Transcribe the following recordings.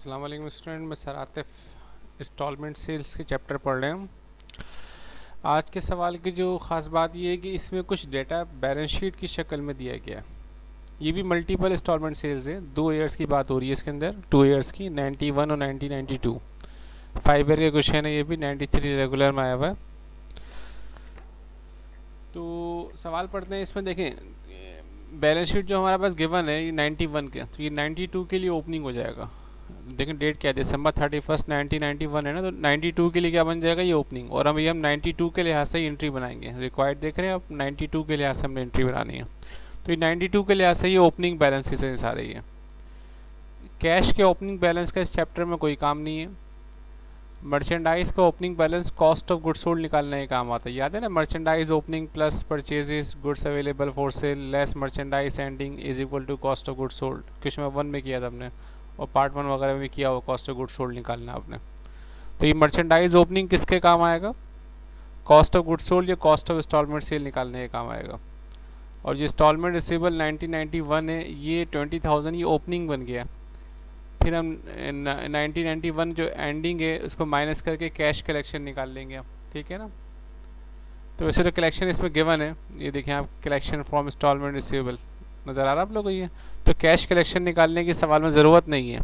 अस्सलाम वालेकुम स्टूडेंट, मैं सर आतिफ इंस्टॉलमेंट सेल्स के चैप्टर पढ़ रहे हैं। आज के सवाल की जो ख़ास बात ये है कि इसमें कुछ डेटा बैलेंस शीट की शक्ल में दिया गया है। ये भी मल्टीपल इंस्टॉलमेंट सेल्स है, 2 ईयर्स की बात हो रही है इसके अंदर, 2 ईयर्स की, 91 और 1992। 5 ईयर के क्वेश्चन है, ये भी 93 रेगुलर में आया हुआ है। तो सवाल पढ़ते हैं, इसमें देखें बैलेंस शीट जो हमारे पास गिवन है ये 91 के, तो ये 92 के लिए ओपनिंग हो जाएगा। देखें डेट क्या है, दिसंबर 31 1991 है ना, तो 92 के लिए क्या बन जाएगा, ये ओपनिंग। और हम 92 के लिहाज से ही एंट्री बनाएंगे। रिक्वायर्ड देख रहे हैं आप, 92 के लिहाज से हमने एंट्री बनानी है, तो ये 92 के लिहाज से ये ओपनिंग बैलेंस की सेंस आ रही है। कैश के ओपनिंग बैलेंस का इस चैप्टर में कोई काम नहीं है। मर्चेंडाइज का opening balance cost of goods sold निकालने का काम आता है, याद है ना। Merchandise opening plus purchases goods available for sale less merchandise ending is equal to cost of goods sold. Question 1 में किया था हमने, और पार्ट 1 वगैरह में भी किया हुआ, कॉस्ट ऑफ गुड्स सोल्ड निकालना आपने। तो ये मर्चेंडाइज ओपनिंग किसके काम आएगा, कॉस्ट ऑफ गुड्स सोल्ड या कॉस्ट ऑफ इंस्टॉलमेंट सेल निकालने के काम आएगा। और जो इंस्टॉलमेंट रिसीवेबल 1991 है, ये 20,000 ये ओपनिंग बन गया। फिर हम 1991 जो एंडिंग है उसको माइनस करके कैश कलेक्शन निकाल लेंगे आप, ठीक है ना। तो वैसे तो कलेक्शन इसमें गिवन है, ये देखें आप, कलेक्शन फ्रॉम इंस्टॉलमेंट रिसीवेबल नज़र आ रहा है आप लोगों को ये। तो कैश कलेक्शन निकालने की सवाल में ज़रूरत नहीं है।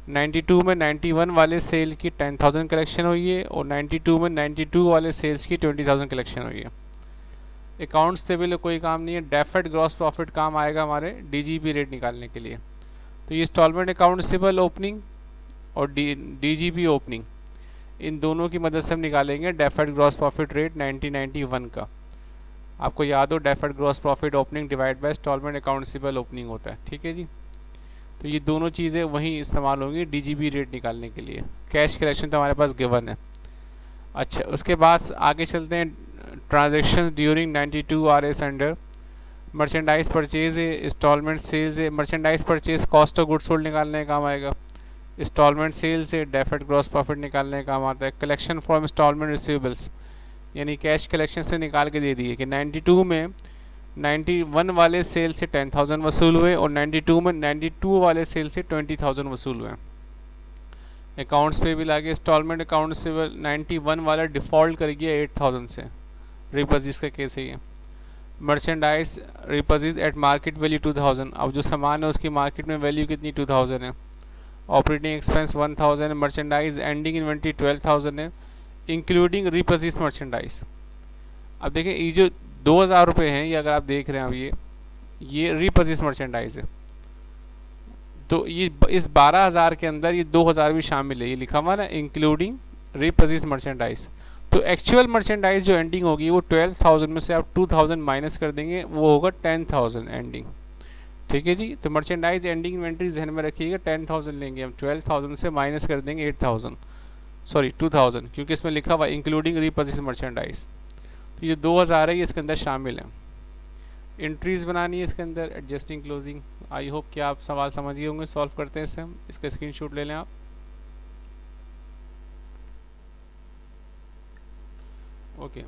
92 में 91 वाले सेल की 10,000 कलेक्शन हुई है, और 92 में 92 वाले सेल्स की 20,000 कलेक्शन हुई है। अकाउंट्स टेबल कोई काम नहीं है। डेफर्ड ग्रॉस प्रॉफिट काम आएगा हमारे डीजीपी रेट निकालने के लिए। तो ये इंस्टॉलमेंट अकाउंट रिसीवेबल ओपनिंग और डीजीपी ओपनिंग, इन दोनों की मदद से हम निकालेंगे डेफर्ड ग्रॉस प्रॉफिट रेट 1991 का। आपको याद हो, deferred gross profit opening divide by instalment account receivable opening होता है, ठीक है जी। तो ये दोनों चीज़ें वहीं इस्तेमाल होंगी डीजीपी रेट निकालने के लिए। कैश कलेक्शन तो हमारे पास गिवन है। अच्छा, उसके बाद आगे चलते हैं। Transaction during 92 R S under merchandise purchase है, इंस्टॉलमेंट सेल्स है। Merchandise purchase cost of goods sold निकालने का काम आएगा। इंस्टॉलमेंट सेल्स से डेफर्ड ग्रॉस प्रॉफिट निकालने का काम आता है। कलेक्शन फ्रॉम इंस्टॉलमेंट रिसीवेबल्स, यानी कैश कलेक्शन से निकाल के दे दिए कि 92 में 91 वाले सेल से 10,000 वसूल हुए, और 92 में 92 वाले सेल से 20,000 वसूल हुए। अकाउंट्स पे भी लागे, इंस्टॉलमेंट अकाउंट से 91 वाला डिफ़ॉल्ट कर गया 8,000 से, रिपर्चेज का केस है ये। Merchandise repurchase eight market value 2,000, अब जो सामान है उसकी मार्केट में वैल्यू कितनी 2,000 है। ऑपरेटिंग एक्सपेंस 1,000 है। मर्चेंडाइज एंडिंग इन्वेंट्री 12,000 है, इंक्लूडिंग रिपर्चेज मर्चेंडाइज। अब देखें ये जो 2,000 रुपये हैं, ये अगर आप देख रहे हैं, अब ये रिपर्चेज मर्चेंडाइज है, तो ये इस 12,000 के अंदर ये 2,000 भी शामिल है, ये लिखा हुआ ना, इंक्लूडिंग रिपर्चेज मर्चेंडाइज। तो एक्चुअल मर्चेंडाइज जो एंडिंग होगी वो 12,000 में से आप 2,000 माइनस कर देंगे, वो होगा 10,000 एंडिंग, ठीक है जी। तो मर्चेंडाइज एंडिंग इन्वेंट्री जहन में रखिएगा, 10,000 लेंगे हम, 12,000 से माइनस कर देंगे 8,000, सॉरी 2,000, क्योंकि इसमें लिखा हुआ इंक्लूडिंग रिपर्चेज मर्चेंडाइज। तो ये 2,000 है, ये इसके अंदर शामिल है। एंट्रीज बनानी है इसके अंदर, एडजस्टिंग क्लोजिंग। आई होप कि आप सवाल समझ गए होंगे। सॉल्व करते हैं इसे हम, इसका स्क्रीनशॉट ले लें आप। ओके,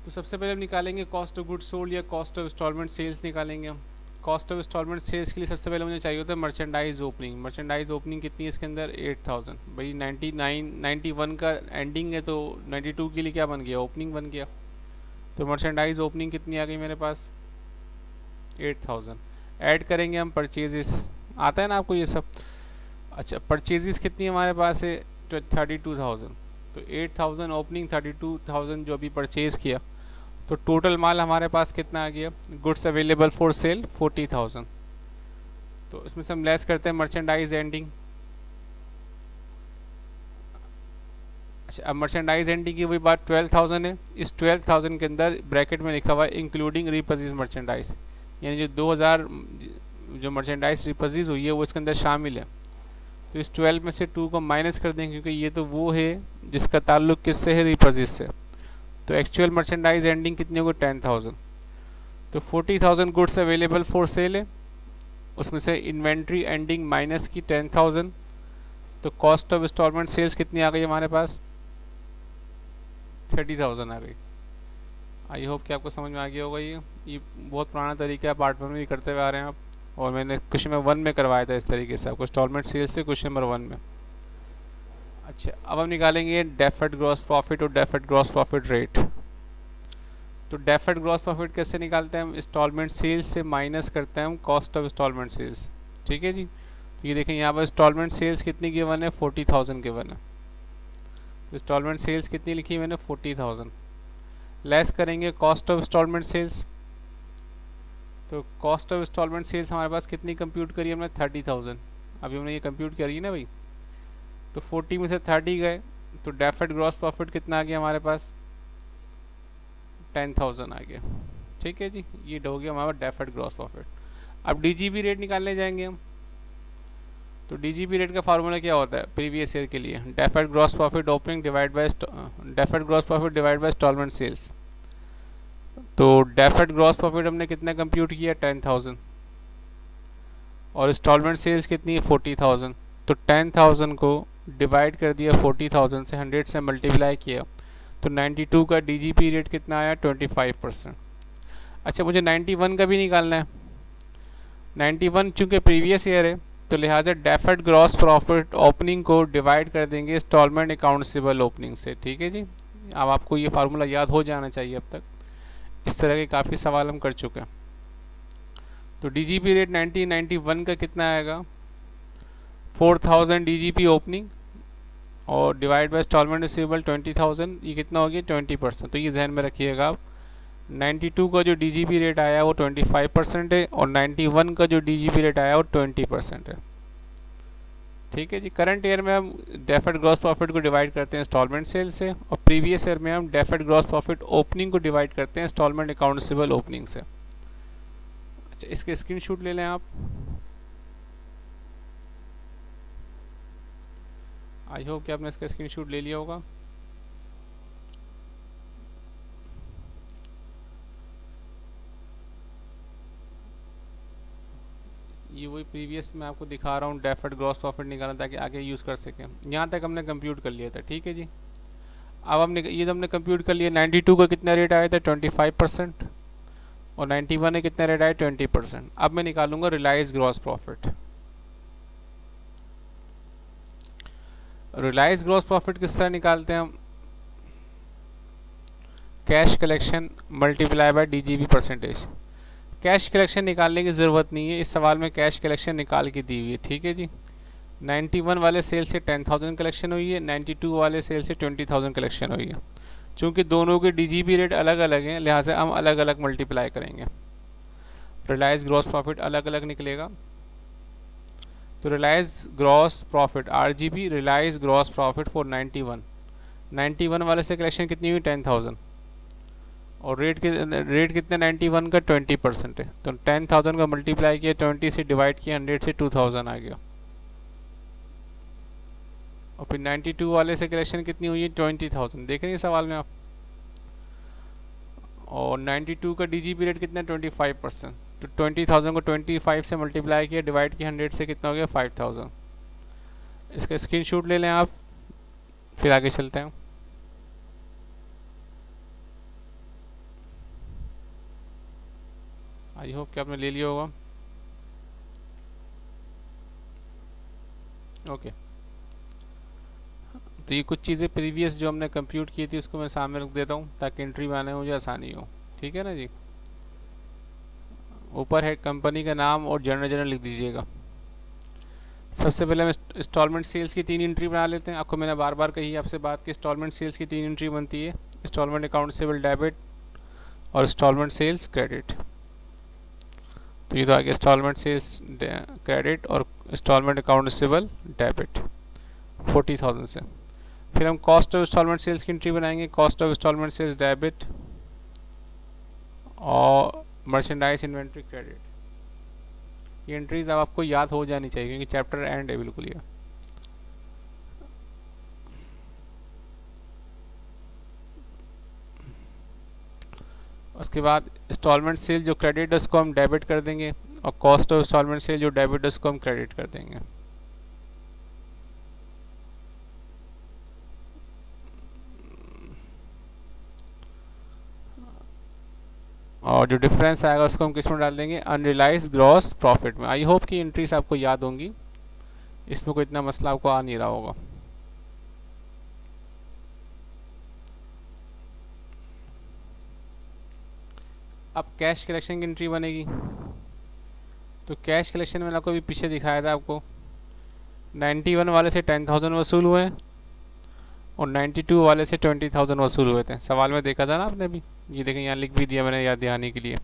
तो सबसे पहले हम निकालेंगे कॉस्ट ऑफ गुड्स सोल्ड या कॉस्ट ऑफ इंस्टॉलमेंट सेल्स निकालेंगे हम। कॉस्ट ऑफ इंस्टॉलमेंट सेल्स के लिए सबसे पहले मुझे चाहिए होता है मर्चेंडाइज ओपनिंग। मर्चेंडाइज ओपनिंग कितनी है इसके अंदर, 8,000। भाई 91 का एंडिंग है, तो 92 के लिए क्या बन गया, ओपनिंग बन गया। तो मर्चेंडाइज ओपनिंग कितनी आ गई मेरे पास, 8,000। ऐड करेंगे हम परचेजेस, आता है ना आपको ये सब। अच्छा, परचेजेस कितनी हमारे पास है, 32,000। तो 8,000 ओपनिंग, 32,000 जो अभी परचेज़ किया, तो टोटल माल हमारे पास कितना आ गया, गुड्स अवेलेबल फॉर सेल 40,000। तो इसमें से हम लेस करते हैं मर्चेंडाइज एंडिंग। अच्छा, अब मर्चेंडाइज एंडिंग की वही बात 12,000 है। इस 12,000 के अंदर ब्रैकेट में लिखा हुआ है इंक्लूडिंग रिपर्चेज मर्चेंडाइज, यानी जो 2,000 जो मर्चेंडाइज रिपर्चेज हुई है वो इसके अंदर शामिल है। तो इस 12 में से 2 को माइनस कर देंगे, क्योंकि ये तो वो है जिसका ताल्लुक किससे है, रिपर्चेज से। तो एक्चुअल मर्चेंडाइज एंडिंग कितनी होगी, 10,000। तो 40,000 गुड्स अवेलेबल फॉर सेल है, उसमें से इन्वेंट्री एंडिंग माइनस की 10,000। तो कॉस्ट ऑफ इंस्टॉलमेंट सेल्स कितनी आ गई हमारे पास, 30,000 आ गई। आई होप कि आपको समझ में आ गया होगा। ये बहुत पुराना तरीका है, पार्ट 1 में भी करते हुए आ रहे हैं आप। और मैंने क्वेश्चन नंबर 1 में करवाया था इस तरीके से आपको, इंस्टॉलमेंट सेल्स से क्वेश्चन नंबर 1 में। अच्छा, अब हम निकालेंगे डेफर्ड ग्रॉस प्रॉफिट और डेफर्ड ग्रॉस प्रॉफिट रेट। तो डेफर्ड ग्रॉस प्रॉफिट कैसे निकालते हैं हम? इंस्टॉलमेंट सेल्स से माइनस करते हैं हम कॉस्ट ऑफ इंस्टॉलमेंट सेल्स। ठीक है जी। तो ये देखें यहाँ पर इंस्टॉलमेंट सेल्स कितनी गिवन है? 40,000 गिवन है। तो इंस्टॉलमेंट सेल्स कितनी लिखी मैंने? 40,000। लेस करेंगे कॉस्ट ऑफ इंस्टॉलमेंट सेल्स। तो कॉस्ट ऑफ इंस्टॉलमेंट सेल्स हमारे पास कितनी कंप्यूट करी हमने? 30,000। अभी हमने ये कंप्यूट करी है ना भाई। तो 40 में से 30 गए, तो डेफर्ड ग्रॉस प्रॉफिट कितना आ गया हमारे पास? 10,000 आ गया। ठीक है जी, ये हो गया हमारा डेफर्ड ग्रॉस प्रॉफिट। अब डीजीपी रेट निकालने जाएंगे हम। तो डीजीपी रेट का फार्मूला क्या होता है प्रीवियस ईयर के लिए? Deferred gross profit opening divide by deferred gross profit divide by instalment sales. तो डेफर्ड ग्रॉस प्रॉफिट हमने कितना कंप्यूट किया? 10,000। और इंस्टॉलमेंट सेल्स कितनी है? 40,000। तो 10,000 को डिवाइड कर दिया 40,000 से, 100 से मल्टीप्लाई किया, तो 92 का डीजीपी रेट कितना आया? 25%। अच्छा, मुझे 91 का भी निकालना है। 91 चूँकि प्रीवियस ईयर है, तो लिहाजा डेफर्ड ग्रॉस प्रॉफिट ओपनिंग को डिवाइड कर देंगे इंस्टॉलमेंट अकाउंटेबल ओपनिंग से। ठीक है जी। अब आपको ये फार्मूला याद हो जाना चाहिए। अब तक इस तरह के काफ़ी सवाल हम कर चुके हैं। तो डीजीपी रेट 1991 का कितना आएगा? 4,000 डीजीपी ओपनिंग और डिवाइड बाय इंस्टॉलमेंट रिसीवेबल 20,000, ये कितना हो गया? 20%। तो ये जहन में रखिएगा आप। 92 का जो डीजीपी रेट आया वो 25% है, और 91 का जो डीजीपी रेट आया वो 20% है। ठीक है जी। करंट ईयर में हम डेफर्ड ग्रॉस प्रॉफिट को डिवाइड करते हैं इंस्टॉलमेंट सेल से, और प्रीवियस ईयर में हम डेफर्ड ग्रॉस प्रॉफिट ओपनिंग को डिवाइड करते हैं इंस्टॉलमेंट अकाउंट रिसीवेबल ओपनिंग से। अच्छा, इसके स्क्रीनशॉट ले लें आप। आई होप कि आपने इसका स्क्रीनशॉट ले लिया होगा। ये वही प्रीवियस मैं आपको दिखा रहा हूँ, डेफर्ड ग्रॉस प्रॉफिट निकालना ताकि आगे यूज़ कर सकें। यहाँ तक हमने कंप्यूट कर लिया था। ठीक है जी। अब हमने ये तो हमने कंप्यूट कर लिया। 92 का कितना रेट आया था? 25%। और 91 में कितना रेट आया? 20%। अब मैं निकालूंगा realise gross profit. Realise gross profit किस तरह निकालते हैं हम? Cash collection multiply by DGP percentage. Cash collection निकालने की ज़रूरत नहीं है, इस सवाल में कैश कलेक्शन निकाल के दी हुई है। ठीक है जी। 91 वाले सेल से 10,000 कलेक्शन हुई है, 92 वाले सेल से 20,000 कलेक्शन हुई है। चूँकि दोनों के डीजीपी रेट अलग अलग हैं, लिहाजा हम अलग अलग मल्टीप्लाई करेंगे। रिलायंस ग्रॉस प्रॉफिट अलग अलग निकलेगा। तो Reliance gross profit RGB Reliance gross profit for 91 वाले से कलेक्शन कितनी हुई? 10,000। और रेट कितने 91 का? 20% है। तो 10,000 का मल्टीप्लाई किया, 20 से डिवाइड किया, 100 से 2,000 आ गया। और फिर 92 वाले से कलेक्शन कितनी हुई है? 20,000। देख रहे हैं सवाल में आप। और 92 का डीजीपी रेट कितना? 25%। तो 20,000 को 25 से मल्टीप्लाई किया, डिवाइड किया, 100 से कितना हो गया? 5,000। इसका स्क्रीनशॉट ले लें आप, फिर आगे चलते हैं। आई होप कि आपने ले लिया होगा। ओके। तो ये कुछ चीज़ें प्रीवियस जो हमने कंप्यूट की थी उसको मैं सामने रख देता हूँ ताकि एंट्री बनाने में मुझे आसानी हो। ठीक है ना जी। ऊपर है कंपनी का नाम और जनरल लिख दीजिएगा। सबसे पहले हम इंस्टॉलमेंट सेल्स की 3 एंट्री बना लेते हैं। आपको मैंने बार बार कही आपसे बात कि इंस्टॉलमेंट सेल्स की 3 एंट्री बनती है, इंस्टॉलमेंट अकाउंट सेबल डेबिट और इंस्टॉलमेंट सेल्स क्रेडिट। तो ये तो आगे इंस्टॉलमेंट सेल्स क्रेडिट और इंस्टॉलमेंट अकाउंट सेबल डेबिट 40,000 से। फिर हम कॉस्ट ऑफ इंस्टॉलमेंट सेल्स की एंट्री बनाएंगे, cost of instalment sales debit और मर्चेंडाइज इन्वेंट्री क्रेडिट। ये एंट्रीज अब आपको याद हो जानी चाहिए क्योंकि चैप्टर एंड है बिल्कुल ये। उसके बाद इंस्टॉलमेंट सेल जो क्रेडिट है उसको हम डेबिट कर देंगे, और कॉस्ट ऑफ इंस्टॉलमेंट सेल जो डेबिट है उसको हम क्रेडिट कर देंगे। और जो डिफरेंस आएगा उसको हम किस में डाल देंगे, अनरियलाइज ग्रॉस प्रॉफिट में। आई होप कि एंट्रीज आपको याद होंगी, इसमें कोई इतना मसला आपको आ नहीं रहा होगा। अब कैश कलेक्शन की एंट्री बनेगी। तो कैश कलेक्शन मैंने आपको भी पीछे दिखाया था आपको, 91 वाले से 10,000 वसूल हुए और 92 वाले से 20,000 वसूल हुए थे। सवाल में देखा था ना आपने भी, ये देखें यहाँ लिख भी दिया मैंने याद दिलाने के लिए।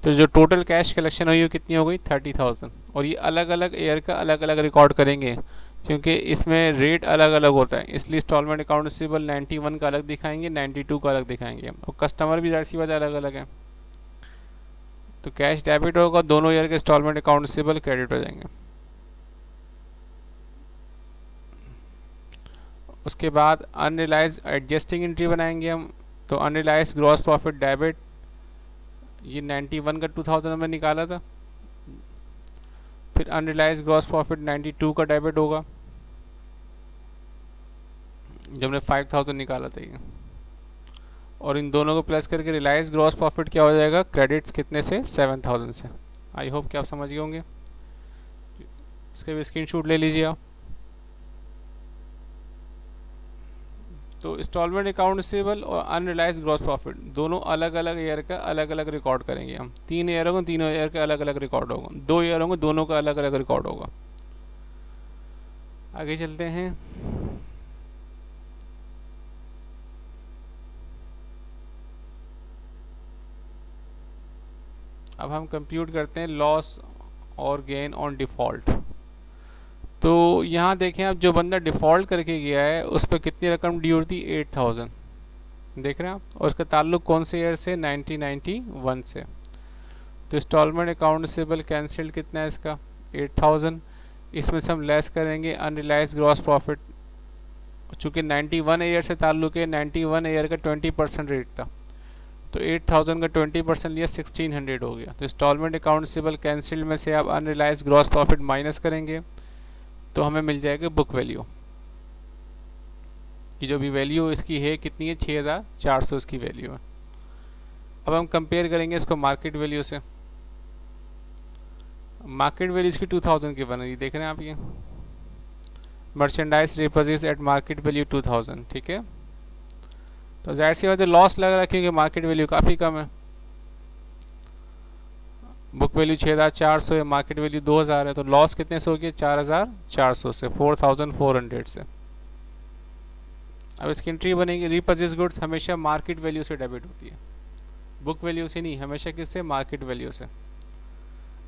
तो जो टोटल कैश कलेक्शन हुई वो कितनी हो गई, 30,000। और ये अलग अलग ईयर का अलग अलग रिकॉर्ड करेंगे, क्योंकि इसमें रेट अलग अलग होता है, इसलिए इंस्टॉलमेंट अकाउंट रिसीवेबल 91 का अलग दिखाएंगे, 92 का अलग दिखाएंगे, और कस्टमर भी जाहिर सी बात अलग अलग है। तो कैश डेबिट होगा, दोनों ईयर के इंस्टॉलमेंट अकाउंट रिसीवेबल क्रेडिट हो जाएंगे। उसके बाद अनरियलाइज एडजस्टिंग एंट्री बनाएंगे हम। तो अनरियलाइज ग्रॉस प्रॉफिट डेबिट, ये 91 का 2000 में निकाला था। फिर अनरियलाइज ग्रॉस प्रॉफिट 92 का डेबिट होगा, जब हमने 5000 निकाला था ये। और इन दोनों को प्लस करके रियलाइज ग्रॉस प्रॉफिट क्या हो जाएगा, क्रेडिट्स कितने से, 7000 से। आई होप कि आप समझ गए होंगे। इसके भी स्क्रीनशॉट ले लीजिए आप। तो इंस्टॉलमेंट अकाउंट रिसीवेबल और अनरियलाइज ग्रॉस प्रॉफिट दोनों अलग अलग ईयर का अलग अलग रिकॉर्ड करेंगे हम। 3 ईयर होंगे, तीनों ईयर का अलग अलग रिकॉर्ड होगा। 2 ईयर होंगे, दोनों का अलग अलग रिकॉर्ड होगा। आगे चलते हैं। अब हम कंप्यूट करते हैं लॉस और गेन ऑन डिफ़ॉल्ट। तो यहाँ देखें आप, जो बंदा डिफ़ॉल्ट करके गया है उस पर कितनी रकम ड्यू थी, 8000, देख रहे हैं आप। और उसका ताल्लुक कौन से ईयर से, 1991 से। तो इंस्टॉलमेंट अकाउंट रिसीवेबल कैंसिल्ड कितना है इसका, 8000। इसमें से हम लेस करेंगे अनरियलाइज ग्रॉस प्रॉफिट, चूँकि 91 ईयर से ताल्लुक है, 91 ईयर का 20% रेट था, तो 8000 का 20% लिया, 1600 हो गया। तो इंस्टॉलमेंट अकाउंट रिसीवेबल कैंसिल्ड में से आप अनरियलाइज ग्रॉस प्रॉफिट माइनस करेंगे, तो हमें मिल जाएगा बुक वैल्यू की, जो भी वैल्यू इसकी है कितनी है, 6400 इसकी वैल्यू है। अब हम कंपेयर करेंगे इसको मार्केट वैल्यू से। मार्केट वैल्यू इसकी 2000 की बन रही, देख रहे हैं आप, ये मर्चेंडाइज रिपोजिट एट मार्केट वैल्यू 2000, ठीक है। तो जाहिर सी बात है लॉस लग रहा है, क्योंकि मार्केट वैल्यू काफ़ी कम है। बुक वैल्यू 6400 है, मार्केट वैल्यू 2000 है, तो लॉस कितने से हो गया, 4400 से, 4400 से। अब इसकी एंट्री बनेगी, रीपर्चेज गुड्स हमेशा मार्केट वैल्यू से डेबिट होती है, बुक वैल्यू से नहीं, हमेशा किससे, मार्केट वैल्यू से।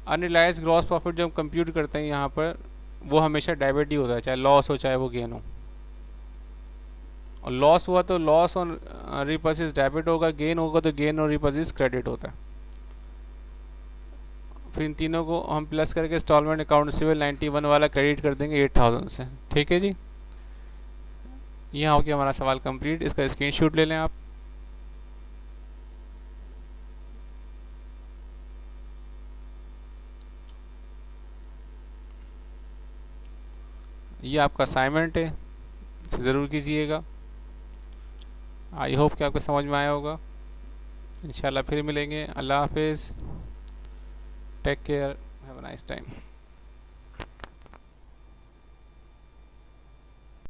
अनरियलाइज ग्रॉस प्रॉफिट जो हम कंप्यूट करते हैं यहाँ पर, वो हमेशा डेबिट ही होता है, चाहे लॉस हो चाहे वो गेन हो। और लॉस हुआ तो लॉस और रीपर्चेज डेबिट होगा, गेन होगा तो गेन और रीपर्चेज क्रेडिट होता है। फिर इन तीनों को हम प्लस करके इंस्टॉलमेंट अकाउंट रिसीवेबल 91 वाला क्रेडिट कर देंगे 8000 से, ठीक है जी। यहाँ हो गया हमारा सवाल कंप्लीट। इसका स्क्रीनशॉट ले लें आप। ये आपका असाइनमेंट है, इसे ज़रूर कीजिएगा। आई होप कि आपको समझ में आया होगा। इंशाल्लाह फिर मिलेंगे। अल्लाह हाफिज़, take care, have a nice time.